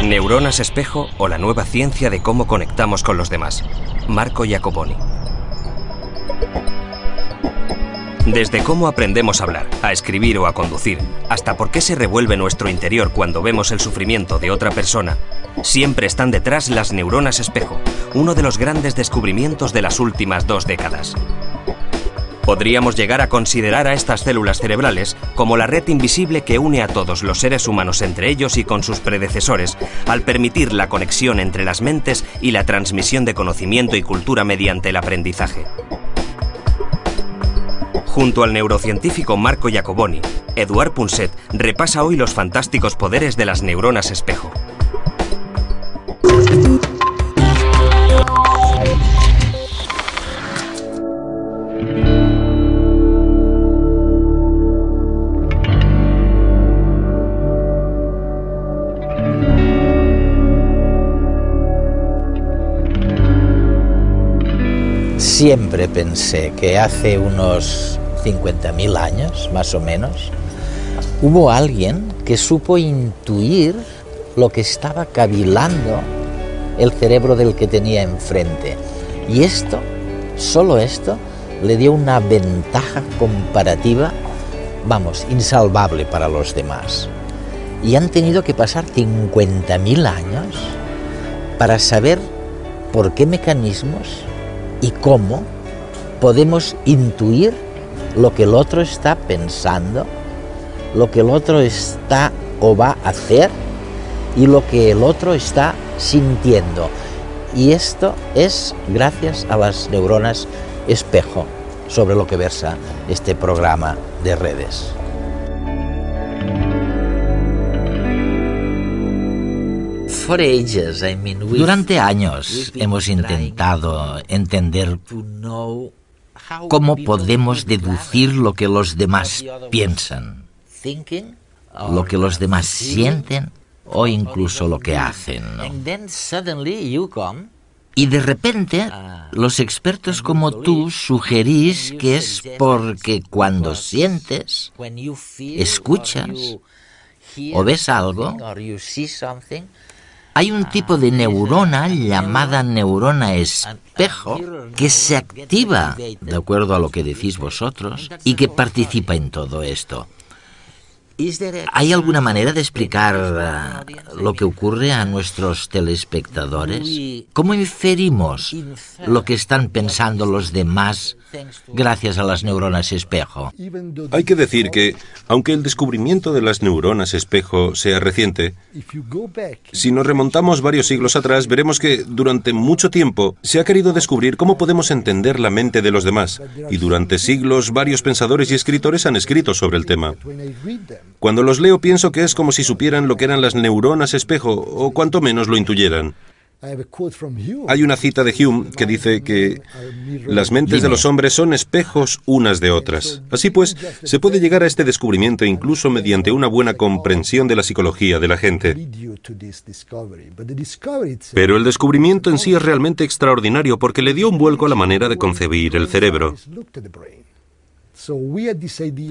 Neuronas espejo o la nueva ciencia de cómo conectamos con los demás. Marco Iacoboni. Desde cómo aprendemos a hablar, a escribir o a conducir, hasta por qué se revuelve nuestro interior cuando vemos el sufrimiento de otra persona, siempre están detrás las neuronas espejo, uno de los grandes descubrimientos de las últimas 2 décadas. Podríamos llegar a considerar a estas células cerebrales como la red invisible que une a todos los seres humanos entre ellos y con sus predecesores, al permitir la conexión entre las mentes y la transmisión de conocimiento y cultura mediante el aprendizaje. Junto al neurocientífico Marco Iacoboni, Eduard Punset repasa hoy los fantásticos poderes de las neuronas espejo. Siempre pensé que hace unos 50.000 años, más o menos, hubo alguien que supo intuir lo que estaba cavilando el cerebro del que tenía enfrente. Y esto, solo esto, le dio una ventaja comparativa, vamos, insalvable para los demás. Y han tenido que pasar 50.000 años para saber por qué mecanismos y cómo podemos intuir lo que el otro está pensando, lo que el otro está o va a hacer y lo que el otro está sintiendo. Y esto es gracias a las neuronas espejo, sobre lo que versa este programa de redes. Durante años hemos intentado entender cómo podemos deducir lo que los demás piensan, lo que los demás sienten o incluso lo que hacen, ¿no? Y de repente, los expertos como tú sugerís que es porque cuando sientes, escuchas o ves algo, hay un tipo de neurona llamada neurona espejo que se activa, de acuerdo a lo que decís vosotros, y que participa en todo esto. ¿Hay alguna manera de explicar lo que ocurre a nuestros telespectadores? ¿Cómo inferimos lo que están pensando los demás gracias a las neuronas espejo? Hay que decir que, aunque el descubrimiento de las neuronas espejo sea reciente, si nos remontamos varios siglos atrás, veremos que durante mucho tiempo se ha querido descubrir cómo podemos entender la mente de los demás, y durante siglos varios pensadores y escritores han escrito sobre el tema. Cuando los leo pienso que es como si supieran lo que eran las neuronas espejo, o cuanto menos lo intuyeran. Hay una cita de Hume que dice que las mentes de los hombres son espejos unas de otras. Así pues, se puede llegar a este descubrimiento incluso mediante una buena comprensión de la psicología de la gente. Pero el descubrimiento en sí es realmente extraordinario porque le dio un vuelco a la manera de concebir el cerebro.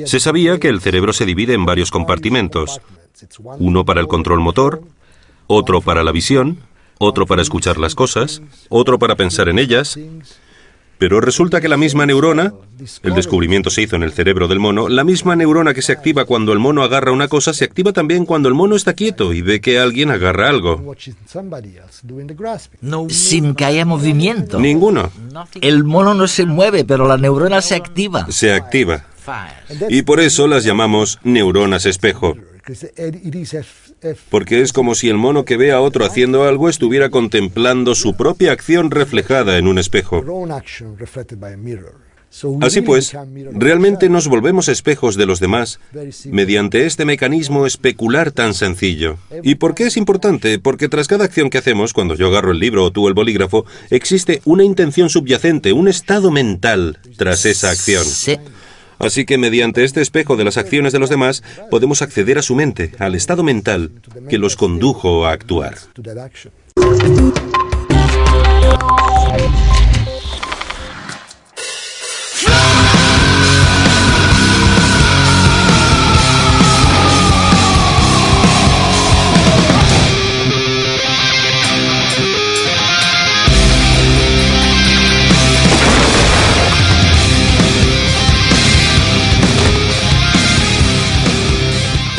Se sabía que el cerebro se divide en varios compartimentos. Uno para el control motor, otro para la visión, otro para escuchar las cosas, otro para pensar en ellas. Pero resulta que la misma neurona, el descubrimiento se hizo en el cerebro del mono, la misma neurona que se activa cuando el mono agarra una cosa, se activa también cuando el mono está quieto y ve que alguien agarra algo. Sin que haya movimiento. Ninguno. El mono no se mueve, pero la neurona se activa. Se activa. Y por eso las llamamos neuronas espejo. Porque es como si el mono que ve a otro haciendo algo estuviera contemplando su propia acción reflejada en un espejo. Así pues, realmente nos volvemos espejos de los demás mediante este mecanismo especular tan sencillo. ¿Y por qué es importante? Porque tras cada acción que hacemos, cuando yo agarro el libro o tú el bolígrafo, existe una intención subyacente, un estado mental tras esa acción. Sí. Así que mediante este espejo de las acciones de los demás, podemos acceder a su mente, al estado mental que los condujo a actuar.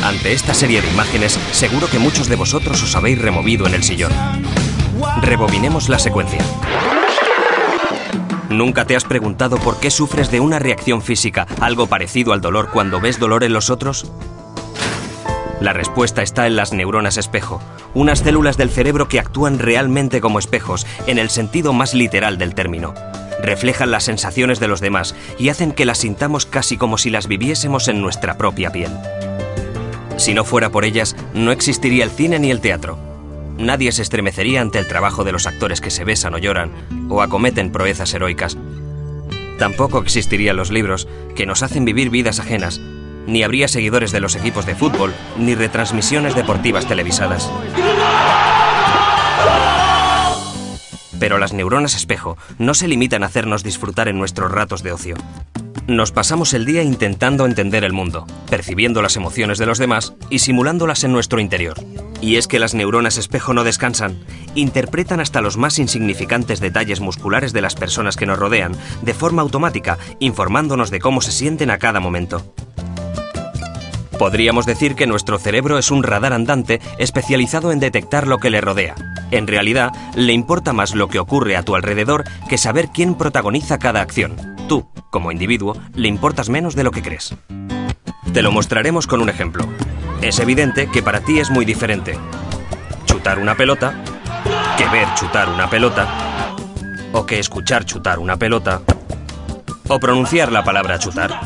Ante esta serie de imágenes, seguro que muchos de vosotros os habéis removido en el sillón. Rebobinemos la secuencia. ¿Nunca te has preguntado por qué sufres de una reacción física, algo parecido al dolor cuando ves dolor en los otros? La respuesta está en las neuronas espejo, unas células del cerebro que actúan realmente como espejos, en el sentido más literal del término. Reflejan las sensaciones de los demás y hacen que las sintamos casi como si las viviésemos en nuestra propia piel. Si no fuera por ellas, no existiría el cine ni el teatro. Nadie se estremecería ante el trabajo de los actores que se besan o lloran, o acometen proezas heroicas. Tampoco existirían los libros, que nos hacen vivir vidas ajenas, ni habría seguidores de los equipos de fútbol, ni retransmisiones deportivas televisadas. Pero las neuronas espejo no se limitan a hacernos disfrutar en nuestros ratos de ocio. Nos pasamos el día intentando entender el mundo, percibiendo las emociones de los demás y simulándolas en nuestro interior. Y es que las neuronas espejo no descansan, interpretan hasta los más insignificantes detalles musculares de las personas que nos rodean, de forma automática, informándonos de cómo se sienten a cada momento. Podríamos decir que nuestro cerebro es un radar andante especializado en detectar lo que le rodea. En realidad, le importa más lo que ocurre a tu alrededor que saber quién protagoniza cada acción. Tú, como individuo, le importas menos de lo que crees. Te lo mostraremos con un ejemplo. Es evidente que para ti es muy diferente chutar una pelota que ver chutar una pelota, o que escuchar chutar una pelota, o pronunciar la palabra chutar.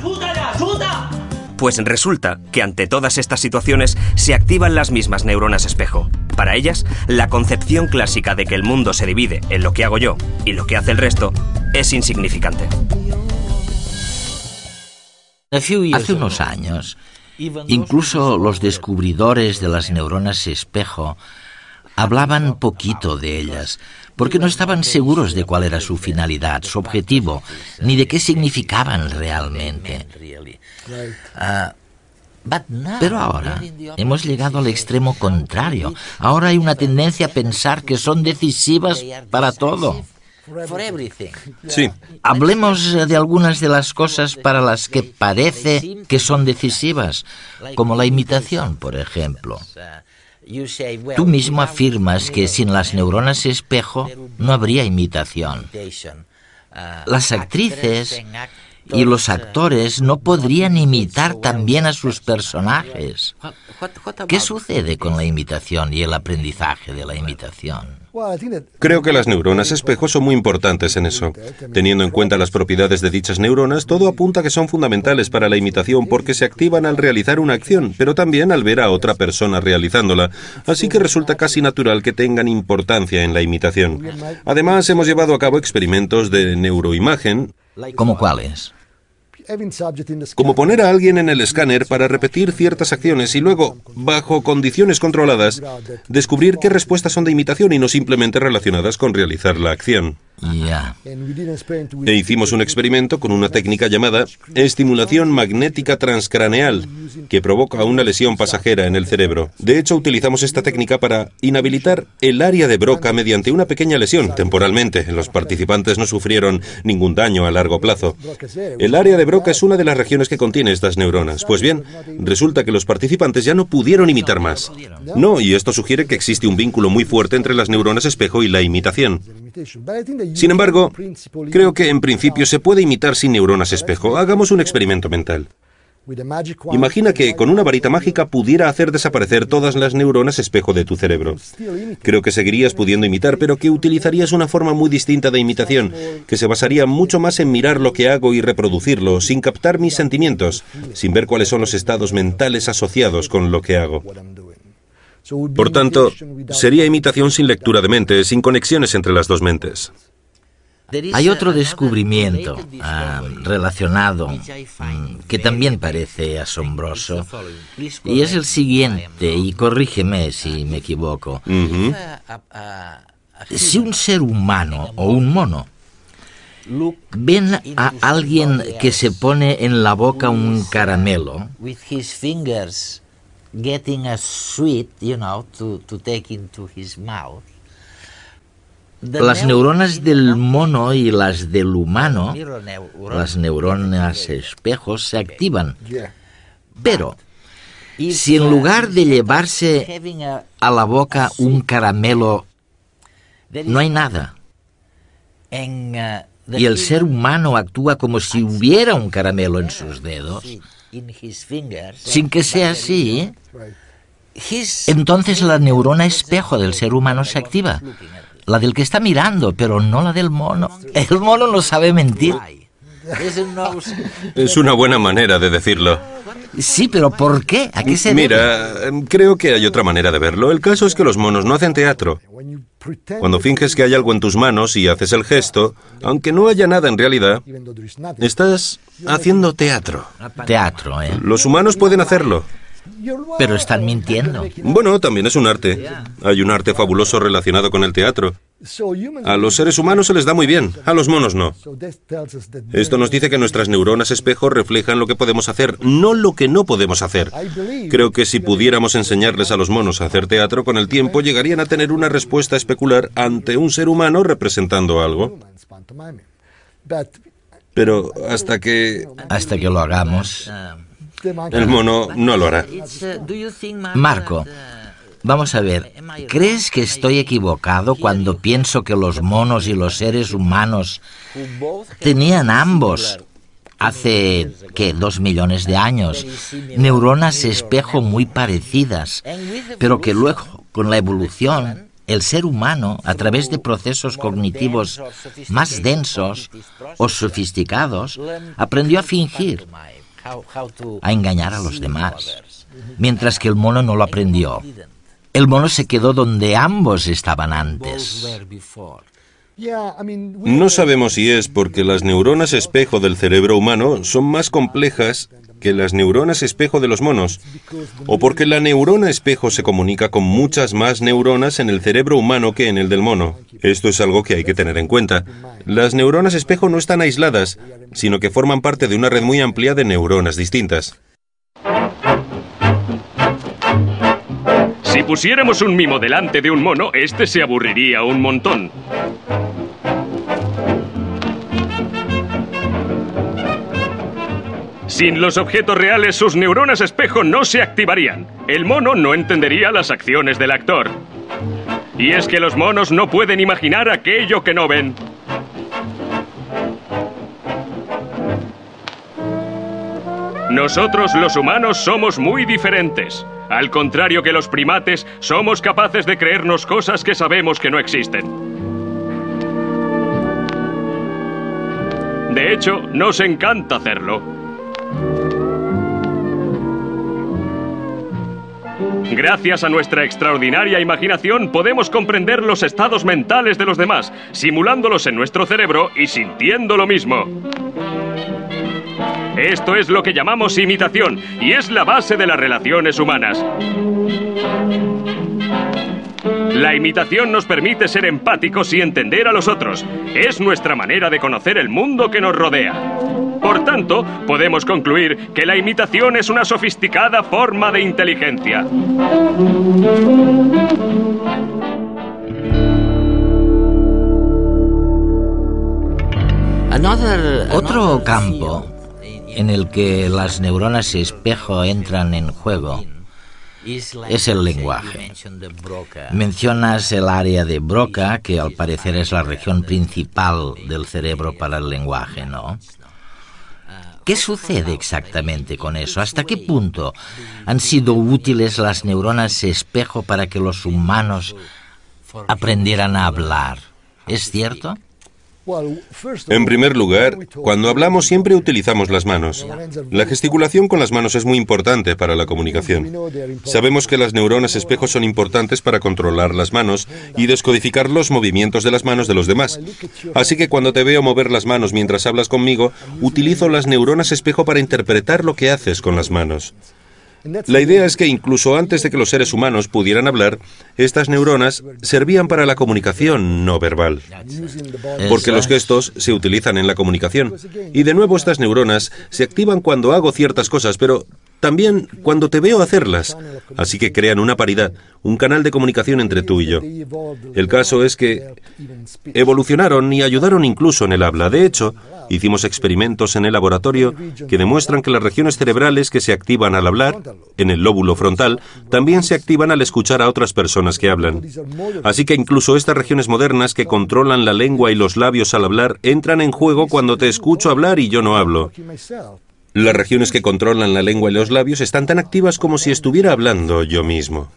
Pues resulta que ante todas estas situaciones se activan las mismas neuronas espejo. Para ellas, la concepción clásica de que el mundo se divide en lo que hago yo y lo que hace el resto es insignificante. Hace unos años, incluso los descubridores de las neuronas espejo hablaban poquito de ellas, porque no estaban seguros de cuál era su finalidad, su objetivo, ni de qué significaban realmente. Pero ahora hemos llegado al extremo contrario. Ahora hay una tendencia a pensar que son decisivas para todo. Sí. Hablemos de algunas de las cosas para las que parece que son decisivas, como la imitación, por ejemplo. Tú mismo afirmas que sin las neuronas espejo no habría imitación. Las actrices y los actores no podrían imitar también a sus personajes. ¿Qué sucede con la imitación y el aprendizaje de la imitación? Creo que las neuronas espejo son muy importantes en eso. Teniendo en cuenta las propiedades de dichas neuronas, todo apunta a que son fundamentales para la imitación porque se activan al realizar una acción, pero también al ver a otra persona realizándola. Así que resulta casi natural que tengan importancia en la imitación. Además, hemos llevado a cabo experimentos de neuroimagen. ¿Cómo cuáles? Como poner a alguien en el escáner para repetir ciertas acciones y luego, bajo condiciones controladas, descubrir qué respuestas son de imitación y no simplemente relacionadas con realizar la acción. Ya. E hicimos un experimento con una técnica llamada estimulación magnética transcraneal, que provoca una lesión pasajera en el cerebro. De hecho, utilizamos esta técnica para inhabilitar el área de Broca mediante una pequeña lesión, temporalmente. Los participantes no sufrieron ningún daño a largo plazo. El área de Broca es una de las regiones que contiene estas neuronas. Pues bien, resulta que los participantes ya no pudieron imitar más. No, y esto sugiere que existe un vínculo muy fuerte entre las neuronas espejo y la imitación. Sin embargo, creo que en principio se puede imitar sin neuronas espejo. Hagamos un experimento mental. Imagina que con una varita mágica pudiera hacer desaparecer todas las neuronas espejo de tu cerebro. Creo que seguirías pudiendo imitar, pero que utilizarías una forma muy distinta de imitación, que se basaría mucho más en mirar lo que hago y reproducirlo, sin captar mis sentimientos, sin ver cuáles son los estados mentales asociados con lo que hago. Por tanto, sería imitación sin lectura de mente, sin conexiones entre las dos mentes. Hay otro descubrimiento relacionado que también parece asombroso, y es el siguiente, y corrígeme si me equivoco. Si un ser humano o un mono ven a alguien que se pone en la boca un caramelo, getting a sweet, to take into his mouth, las neuronas del mono y las del humano, las neuronas espejos, se activan. Pero si en lugar de llevarse a la boca un caramelo no hay nada, y el ser humano actúa como si hubiera un caramelo en sus dedos, sin que sea así, entonces la neurona espejo del ser humano se activa. La del que está mirando, pero no la del mono. El mono no sabe mentir. Es una buena manera de decirlo. Sí, pero ¿por qué? ¿A qué se debe? Mira, creo que hay otra manera de verlo. El caso es que los monos no hacen teatro. Cuando finges que hay algo en tus manos y haces el gesto, aunque no haya nada en realidad, estás haciendo teatro. Teatro, ¿eh? Los humanos pueden hacerlo. Pero están mintiendo. Bueno, también es un arte. Hay un arte fabuloso relacionado con el teatro. A los seres humanos se les da muy bien, a los monos no. Esto nos dice que nuestras neuronas espejo reflejan lo que podemos hacer, no lo que no podemos hacer. Creo que si pudiéramos enseñarles a los monos a hacer teatro, con el tiempo llegarían a tener una respuesta especular ante un ser humano representando algo. Pero hasta que lo hagamos, el mono no lo hará. Marco, vamos a ver, ¿crees que estoy equivocado cuando pienso que los monos y los seres humanos tenían ambos, hace, 2 millones de años, neuronas espejo muy parecidas, pero que luego, con la evolución, el ser humano, a través de procesos cognitivos más densos o sofisticados, aprendió a fingir, a engañar a los demás, mientras que el mono no lo aprendió? El mono se quedó donde ambos estaban antes. No sabemos si es porque las neuronas espejo del cerebro humano son más complejas que las neuronas espejo de los monos, o porque la neurona espejo se comunica con muchas más neuronas en el cerebro humano que en el del mono. Esto es algo que hay que tener en cuenta. Las neuronas espejo no están aisladas, sino que forman parte de una red muy amplia de neuronas distintas. Si pusiéramos un mimo delante de un mono, este se aburriría un montón. Sin los objetos reales, sus neuronas espejo no se activarían. El mono no entendería las acciones del actor. Y es que los monos no pueden imaginar aquello que no ven. Nosotros, los humanos, somos muy diferentes. Al contrario que los primates, somos capaces de creernos cosas que sabemos que no existen. De hecho, nos encanta hacerlo. Gracias a nuestra extraordinaria imaginación podemos comprender los estados mentales de los demás, simulándolos en nuestro cerebro y sintiendo lo mismo. Esto es lo que llamamos imitación y es la base de las relaciones humanas. La imitación nos permite ser empáticos y entender a los otros. Es nuestra manera de conocer el mundo que nos rodea. Por tanto, podemos concluir que la imitación es una sofisticada forma de inteligencia. Otro campo en el que las neuronas espejo entran en juego es el lenguaje. Mencionas el área de Broca, que al parecer es la región principal del cerebro para el lenguaje, ¿no? ¿Qué sucede exactamente con eso? ¿Hasta qué punto han sido útiles las neuronas espejo para que los humanos aprendieran a hablar? ¿Es cierto? En primer lugar, cuando hablamos siempre utilizamos las manos. La gesticulación con las manos es muy importante para la comunicación. Sabemos que las neuronas espejo son importantes para controlar las manos y descodificar los movimientos de las manos de los demás. Así que cuando te veo mover las manos mientras hablas conmigo, utilizo las neuronas espejo para interpretar lo que haces con las manos. La idea es que incluso antes de que los seres humanos pudieran hablar, estas neuronas servían para la comunicación no verbal. Porque los gestos se utilizan en la comunicación. Y de nuevo estas neuronas se activan cuando hago ciertas cosas, pero también cuando te veo hacerlas. Así que crean una paridad, un canal de comunicación entre tú y yo. El caso es que evolucionaron y ayudaron incluso en el habla. De hecho, hicimos experimentos en el laboratorio que demuestran que las regiones cerebrales que se activan al hablar, en el lóbulo frontal, también se activan al escuchar a otras personas que hablan. Así que incluso estas regiones modernas que controlan la lengua y los labios al hablar entran en juego cuando te escucho hablar y yo no hablo. Las regiones que controlan la lengua y los labios están tan activas como si estuviera hablando yo mismo.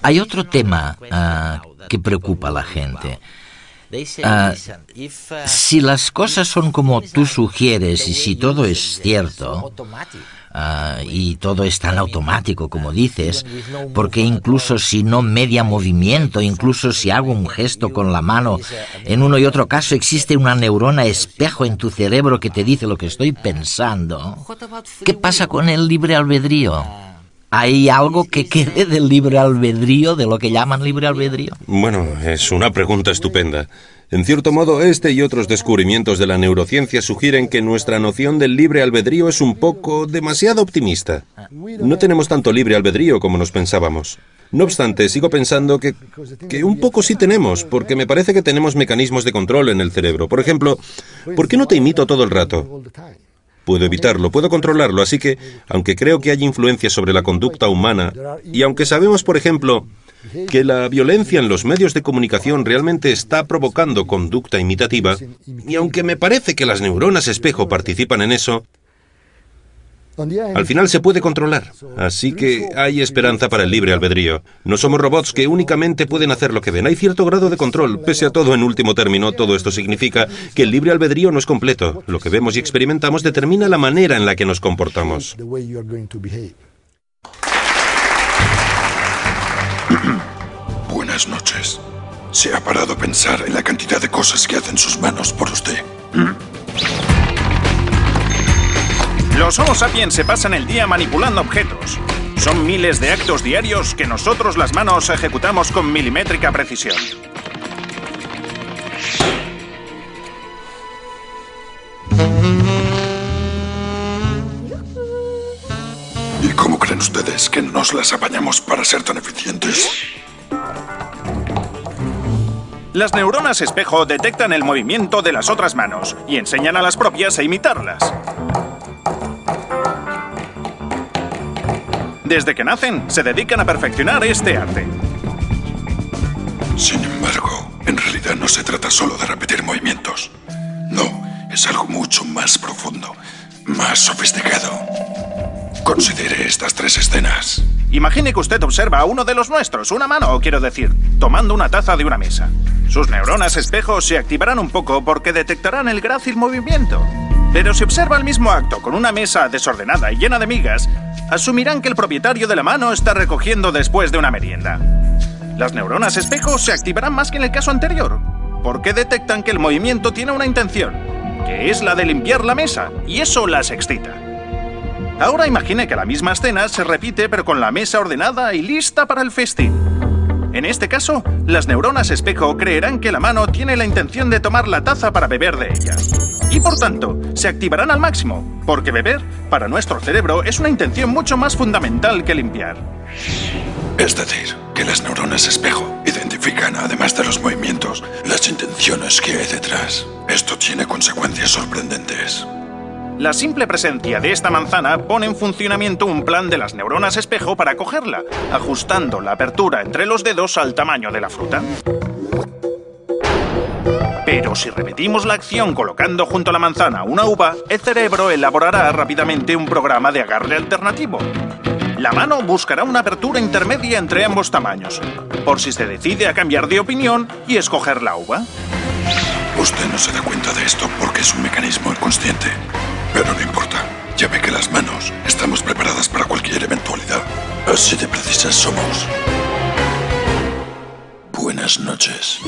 Hay otro tema que preocupa a la gente. Si las cosas son como tú sugieres y si todo es cierto, y todo es tan automático como dices, porque incluso si no media movimiento, incluso si hago un gesto con la mano, en uno y otro caso existe una neurona espejo en tu cerebro que te dice lo que estoy pensando, ¿qué pasa con el libre albedrío? ¿Hay algo que quede del libre albedrío, de lo que llaman libre albedrío? Bueno, es una pregunta estupenda. En cierto modo, este y otros descubrimientos de la neurociencia sugieren que nuestra noción del libre albedrío es un poco demasiado optimista. No tenemos tanto libre albedrío como nos pensábamos. No obstante, sigo pensando que un poco sí tenemos, porque me parece que tenemos mecanismos de control en el cerebro. Por ejemplo, ¿por qué no te imito todo el rato? Puedo evitarlo, puedo controlarlo, así que, aunque creo que hay influencia sobre la conducta humana, y aunque sabemos, por ejemplo, que la violencia en los medios de comunicación realmente está provocando conducta imitativa, y aunque me parece que las neuronas espejo participan en eso, al final se puede controlar. Así que hay esperanza para el libre albedrío. No somos robots que únicamente pueden hacer lo que ven. Hay cierto grado de control. Pese a todo, en último término, todo esto significa que el libre albedrío no es completo. Lo que vemos y experimentamos determina la manera en la que nos comportamos. Buenas noches. ¿Se ha parado a pensar en la cantidad de cosas que hacen sus manos por usted? Los Homo sapiens se pasan el día manipulando objetos. Son miles de actos diarios que nosotros las manos ejecutamos con milimétrica precisión. ¿Y cómo creen ustedes que nos las apañamos para ser tan eficientes? Las neuronas espejo detectan el movimiento de las otras manos y enseñan a las propias a imitarlas. Desde que nacen, se dedican a perfeccionar este arte. Sin embargo, en realidad no se trata solo de repetir movimientos. No, es algo mucho más profundo, más sofisticado. Considere estas 3 escenas. Imagine que usted observa a uno de los nuestros, una mano, quiero decir, tomando una taza de una mesa. Sus neuronas espejo se activarán un poco porque detectarán el grácil movimiento. Pero si observa el mismo acto con una mesa desordenada y llena de migas, asumirán que el propietario de la mano está recogiendo después de una merienda. Las neuronas espejo se activarán más que en el caso anterior, porque detectan que el movimiento tiene una intención, que es la de limpiar la mesa, y eso las excita. Ahora imagine que la misma escena se repite pero con la mesa ordenada y lista para el festín. En este caso, las neuronas espejo creerán que la mano tiene la intención de tomar la taza para beber de ella. Y por tanto, se activarán al máximo, porque beber, para nuestro cerebro, es una intención mucho más fundamental que limpiar. Es decir, que las neuronas espejo identifican, además de los movimientos, las intenciones que hay detrás. Esto tiene consecuencias sorprendentes. La simple presencia de esta manzana pone en funcionamiento un plan de las neuronas espejo para cogerla, ajustando la apertura entre los dedos al tamaño de la fruta. Pero si repetimos la acción colocando junto a la manzana una uva, el cerebro elaborará rápidamente un programa de agarre alternativo. La mano buscará una apertura intermedia entre ambos tamaños, por si se decide a cambiar de opinión y escoger la uva. Usted no se da cuenta de esto porque es un mecanismo inconsciente. Pero no importa. Ya ve que las manos estamos preparadas para cualquier eventualidad. Así de precisas somos. Buenas noches.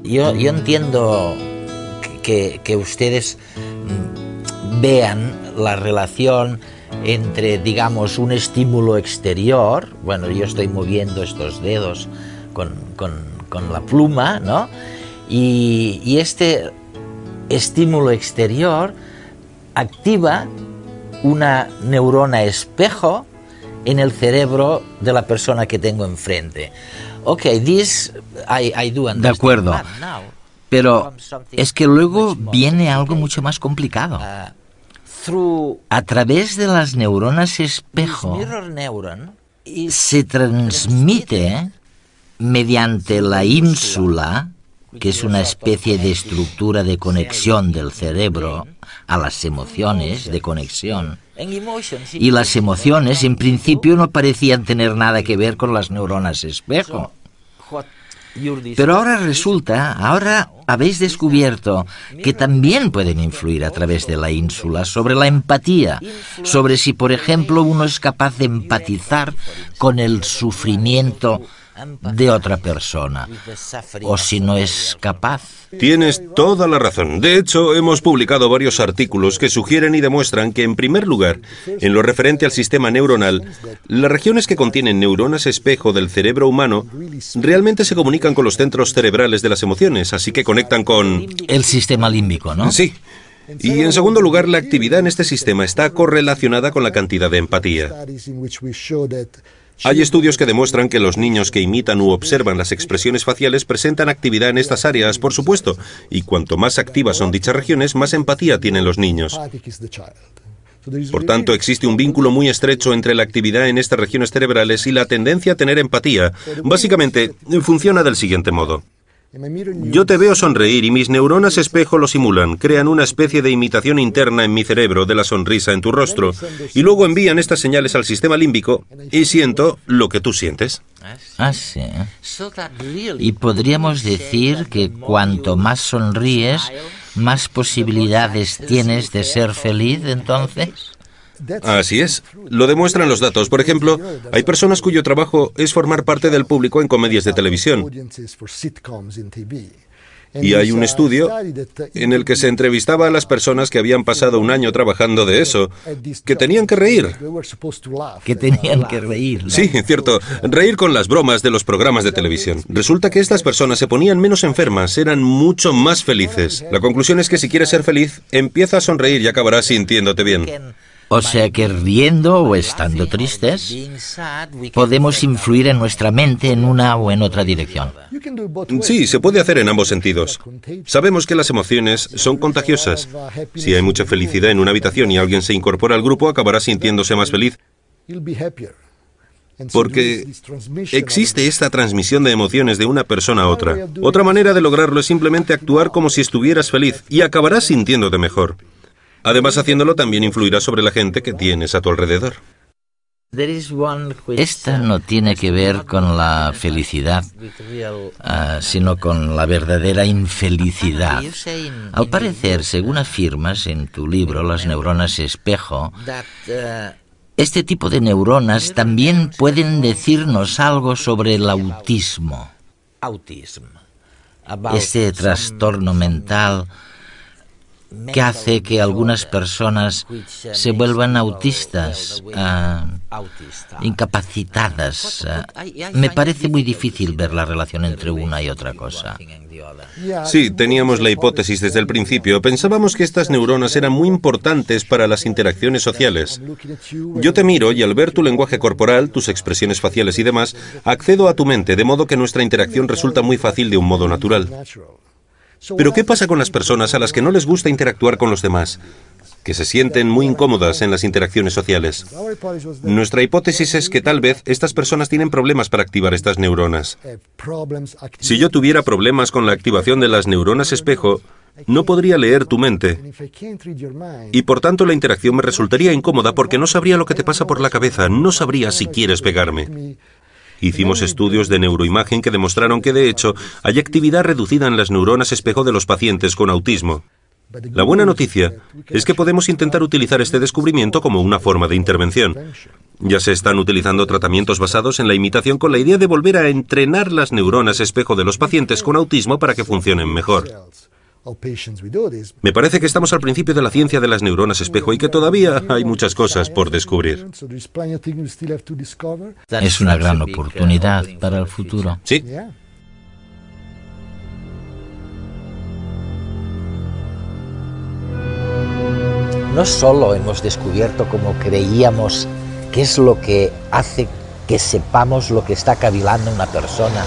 Yo entiendo que ustedes vean la relación entre, digamos, un estímulo exterior. Bueno, yo estoy moviendo estos dedos con la pluma, ¿no? Y este estímulo exterior activa una neurona espejo en el cerebro de la persona que tengo enfrente. Okay, this I do understand. De acuerdo, pero es que luego viene algo mucho más complicado. A través de las neuronas espejo se transmite mediante la ínsula, que es una especie de estructura de conexión del cerebro a las emociones, de conexión. Y las emociones, en principio, no parecían tener nada que ver con las neuronas espejo. Pero ahora habéis descubierto que también pueden influir a través de la ínsula sobre la empatía, sobre si, por ejemplo, uno es capaz de empatizar con el sufrimiento de otra persona, o si no es capaz. Tienes toda la razón. De hecho, hemos publicado varios artículos que sugieren y demuestran que, en primer lugar, en lo referente al sistema neuronal, las regiones que contienen neuronas espejo del cerebro humano realmente se comunican con los centros cerebrales de las emociones, así que conectan con... El sistema límbico, ¿no? Sí. Y en segundo lugar, la actividad en este sistema está correlacionada con la cantidad de empatía. Hay estudios que demuestran que los niños que imitan u observan las expresiones faciales presentan actividad en estas áreas, por supuesto, y cuanto más activas son dichas regiones, más empatía tienen los niños. Por tanto, existe un vínculo muy estrecho entre la actividad en estas regiones cerebrales y la tendencia a tener empatía. Básicamente, funciona del siguiente modo. Yo te veo sonreír y mis neuronas espejo lo simulan, crean una especie de imitación interna en mi cerebro de la sonrisa en tu rostro, y luego envían estas señales al sistema límbico y siento lo que tú sientes. Ah, sí. Y podríamos decir que cuanto más sonríes, más posibilidades tienes de ser feliz, entonces. Así es. Lo demuestran los datos. Por ejemplo, hay personas cuyo trabajo es formar parte del público en comedias de televisión. Y hay un estudio en el que se entrevistaba a las personas que habían pasado un año trabajando de eso, que tenían que reír. Que tenían que reír, ¿no? Sí, cierto. Reír con las bromas de los programas de televisión. Resulta que estas personas se ponían menos enfermas, eran mucho más felices. La conclusión es que si quieres ser feliz, empieza a sonreír y acabarás sintiéndote bien. O sea que riendo o estando tristes, podemos influir en nuestra mente en una o en otra dirección. Sí, se puede hacer en ambos sentidos. Sabemos que las emociones son contagiosas. Si hay mucha felicidad en una habitación y alguien se incorpora al grupo, acabará sintiéndose más feliz. Porque existe esta transmisión de emociones de una persona a otra. Otra manera de lograrlo es simplemente actuar como si estuvieras feliz y acabarás sintiéndote mejor. Además, haciéndolo también influirá sobre la gente que tienes a tu alrededor. Esta no tiene que ver con la felicidad, sino con la verdadera infelicidad. Al parecer, según afirmas en tu libro, Las neuronas espejo, este tipo de neuronas también pueden decirnos algo sobre el autismo. Este trastorno mental que hace que algunas personas se vuelvan autistas, incapacitadas. Me parece muy difícil ver la relación entre una y otra cosa. Sí, teníamos la hipótesis desde el principio. Pensábamos que estas neuronas eran muy importantes para las interacciones sociales. Yo te miro y al ver tu lenguaje corporal, tus expresiones faciales y demás, accedo a tu mente, de modo que nuestra interacción resulta muy fácil de un modo natural. Pero ¿qué pasa con las personas a las que no les gusta interactuar con los demás? Que se sienten muy incómodas en las interacciones sociales. Nuestra hipótesis es que tal vez estas personas tienen problemas para activar estas neuronas. Si yo tuviera problemas con la activación de las neuronas espejo, no podría leer tu mente. Y por tanto la interacción me resultaría incómoda porque no sabría lo que te pasa por la cabeza, no sabría si quieres pegarme. Hicimos estudios de neuroimagen que demostraron que, de hecho, hay actividad reducida en las neuronas espejo de los pacientes con autismo. La buena noticia es que podemos intentar utilizar este descubrimiento como una forma de intervención. Ya se están utilizando tratamientos basados en la imitación con la idea de volver a entrenar las neuronas espejo de los pacientes con autismo para que funcionen mejor. Me parece que estamos al principio de la ciencia de las neuronas espejo y que todavía hay muchas cosas por descubrir. Es una gran oportunidad para el futuro. Sí. No solo hemos descubierto, como creíamos, qué es lo que hace que sepamos lo que está cavilando una persona,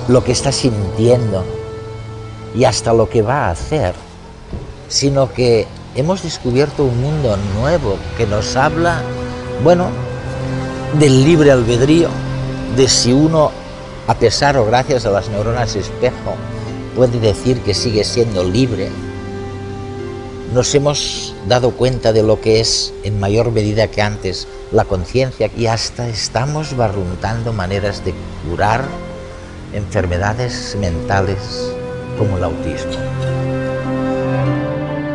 lo que está sintiendo y hasta lo que va a hacer, sino que hemos descubierto un mundo nuevo que nos habla, del libre albedrío, de si uno, a pesar o gracias a las neuronas espejo, puede decir que sigue siendo libre. Nos hemos dado cuenta de lo que es, en mayor medida que antes, la conciencia, y hasta estamos barruntando maneras de curar enfermedades mentales como el autismo.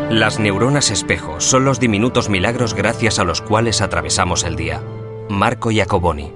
Las neuronas espejo son los diminutos milagros gracias a los cuales atravesamos el día. Marco Iacoboni.